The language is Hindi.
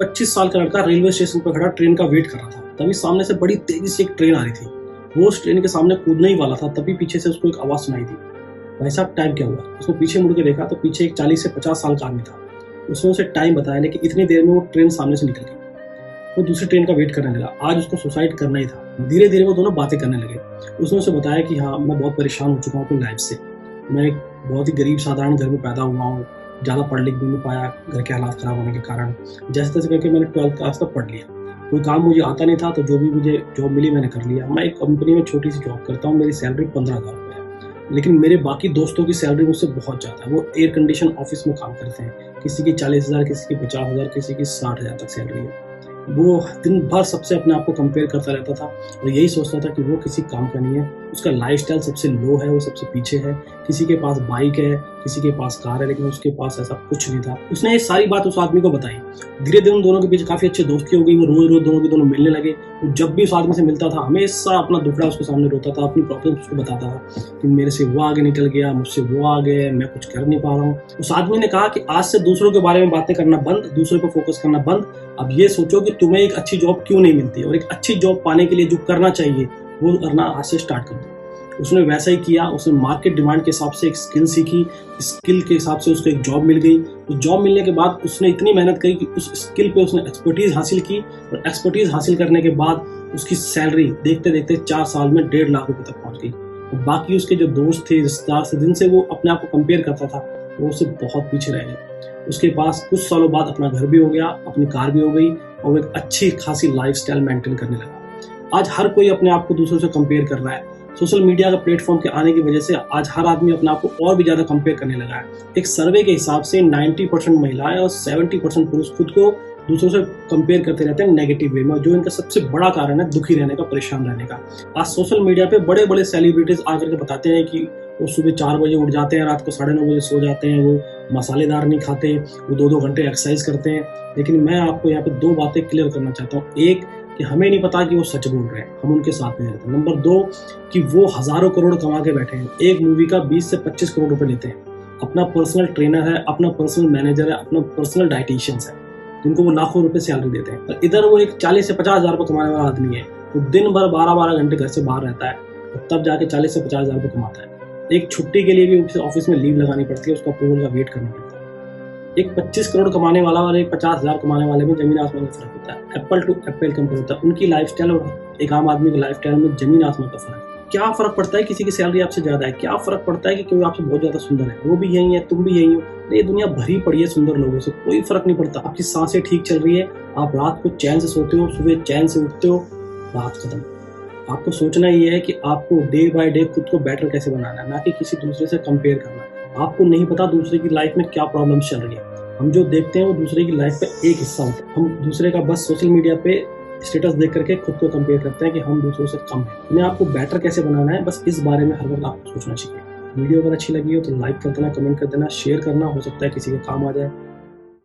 25 साल का लड़का रेलवे स्टेशन पर खड़ा ट्रेन का वेट कर रहा था। तभी सामने से बड़ी तेजी से एक ट्रेन आ रही थी। वो उस ट्रेन के सामने कूदने ही वाला था, तभी पीछे से उसको एक आवाज़ सुनाई दी। भाई साहब, टाइम क्या हुआ? उसने पीछे मुड़ के देखा तो पीछे एक 40 से 50 साल का आदमी था। उसने उसे टाइम बताया, लेकिन इतनी देर में वो ट्रेन सामने से निकल गई। वो दूसरी ट्रेन का वेट करने लगा। आज उसको सुसाइड करना ही था। धीरे-धीरे वो दोनों बातें करने लगे। उसने उसे बताया कि हाँ, मैं बहुत परेशान हो चुका हूँ अपनी लाइफ से। मैं एक बहुत ही गरीब साधारण घर में पैदा हुआ हूँ। ज़्यादा पढ़ लिख भी नहीं पाया घर के हालात ख़राब होने के कारण। जैसे-तैसे करके मैंने 12th क्लास तक पढ़ लिया। कोई काम मुझे आता नहीं था, तो जो भी मुझे जॉब मिली मैंने कर लिया। मैं एक कंपनी में छोटी-सी जॉब करता हूँ, मेरी सैलरी 15,000 रुपए है। लेकिन मेरे बाकी दोस्तों की सैलरी मुझसे बहुत ज़्यादा है। वो एयर कंडीशन ऑफ़िस में काम करते हैं। किसी की 40,000, किसी की 50,000, किसी की 60,000 तक सैलरी है। वो दिन भर सबसे अपने आप को कंपेयर करता रहता था और यही सोचता था कि वो किसी काम का नहीं है। उसका लाइफ़स्टाइल सबसे लो है, वो सबसे पीछे है। किसी के पास बाइक है, किसी के पास कार है, लेकिन उसके पास ऐसा कुछ नहीं था। उसने ये सारी बात उस आदमी को बताई। धीरे-धीरे उन दोनों के बीच काफ़ी अच्छी दोस्ती हो गई। वो रोज़-रोज़ दोनों के दोनों मिलने लगे। वो जब भी उस आदमी से मिलता था, हमेशा अपना दुखड़ा उसके सामने रोता था, अपनी प्रॉब्लम्स उसको बताता था कि मेरे से वो आगे निकल गया, मुझसे वो आगे, मैं कुछ कर नहीं पा रहा हूँ। उस आदमी ने कहा कि आज से दूसरों के बारे में बातें करना बंद, दूसरों पे फ़ोकस करना बंद। अब ये सोचो कि तुम्हें एक अच्छी जॉब क्यों नहीं मिलती, और एक अच्छी जॉब पाने के लिए जो करना चाहिए वो करना आज से स्टार्ट कर दो। उसने वैसा ही किया। उसने मार्केट डिमांड के हिसाब से एक स्किल सीखी। स्किल के हिसाब से उसको एक जॉब मिल गई। उस जॉब मिलने के बाद उसने इतनी मेहनत करी कि उस स्किल पे उसने एक्सपर्टीज़ हासिल की, और एक्सपर्टीज़ हासिल करने के बाद उसकी सैलरी देखते-देखते 4 साल में 1.5 लाख रुपए तक पहुँच गई। और बाकी उसके जो दोस्त थे, रिश्तेदार थे, जिनसे वो अपने आप को कंपेयर करता था, वो उससे बहुत पीछे रह गए। उसके पास कुछ सालों बाद अपना घर भी हो गया, अपनी कार भी हो गई, और वो एक अच्छी खासी लाइफ़स्टाइल मेंटेन करने लगा। आज हर कोई अपने आप को दूसरों से कंपेयर कर रहा है। सोशल मीडिया का प्लेटफॉर्म के आने की वजह से आज हर आदमी अपने आप को और भी ज़्यादा कंपेयर करने लगा है। एक सर्वे के हिसाब से 90% महिलाएं और 70% पुरुष खुद को दूसरों से कंपेयर करते रहते हैं नेगेटिव वे में, जो इनका सबसे बड़ा कारण है दुखी रहने का, परेशान रहने का। आज सोशल मीडिया पे बड़े-बड़े सेलिब्रिटीज़ आकर के बताते हैं कि वो सुबह 4 बजे उठ जाते हैं, रात को 9:30 बजे सो जाते हैं, वो मसालेदार नहीं खाते, वो 2-2 घंटे एक्सरसाइज करते हैं। लेकिन मैं आपको यहाँ पे 2 बातें क्लियर करना चाहता हूँ। एक, कि हमें नहीं पता कि वो सच बोल रहे हैं, हम उनके साथ नहीं रहते। नंबर 2, कि वो हज़ारों करोड़ कमा के बैठे हैं। एक मूवी का 20 से 25 करोड़ रुपए लेते हैं। अपना पर्सनल ट्रेनर है, अपना पर्सनल मैनेजर है, अपना पर्सनल डायटीशियंस है, जिनको वो लाखों रुपए सैलरी देते हैं। और इधर वो एक 40 से 50,000 रुपए कमाने वाला आदमी है, तो दिन भर 12-12 घंटे घर से बाहर रहता है, और तब जाके 40 से 50,000 रुपए कमाता है। एक छुट्टी के लिए भी उसे ऑफिस में लीव लगानी पड़ती है, उसका अप्रूवल का वेट करना पड़ता है। एक 25 करोड़ कमाने वाला और एक 50,000 कमाने वाले में ज़मीन आसमान का फ़र्क होता है। एप्पल टू एप्पल कंपेयर होता है। उनकी लाइफ़स्टाइल और एक आम आदमी की लाइफ़स्टाइल में ज़मीन आसमान का फ़र्क है। क्या फ़र्क पड़ता है किसी की सैलरी आपसे ज़्यादा है? क्या फ़र्क पड़ता है कि कोई आपसे बहुत ज़्यादा सुंदर है? वो भी यही है, तुम भी यही हो। ये दुनिया भरी पड़ी है सुंदर लोगों से, कोई फ़र्क नहीं पड़ता। आपकी साँसें ठीक चल रही है, आप रात को चैन से सोते हो, सुबह चैन से उठते हो, बात खत्म। आपको सोचना ये है कि आपको डे बाय डे खुद को बेटर कैसे बनाना है, ना कि किसी दूसरे से कंपेयर करना। आपको नहीं पता दूसरे की लाइफ में क्या प्रॉब्लम्स चल रही है। हम जो देखते हैं वो दूसरे की लाइफ का एक हिस्सा होता है। हम दूसरे का बस सोशल मीडिया पे स्टेटस देख करके खुद को कंपेयर करते हैं कि हम दूसरों से कम हैं। उन्हें आपको बेटर कैसे बनाना है, बस इस बारे में हर वक्त आपको सोचना चाहिए। वीडियो अगर अच्छी लगी हो तो लाइक कर देना, कमेंट कर देना, शेयर करना, हो सकता है किसी के काम आ जाए।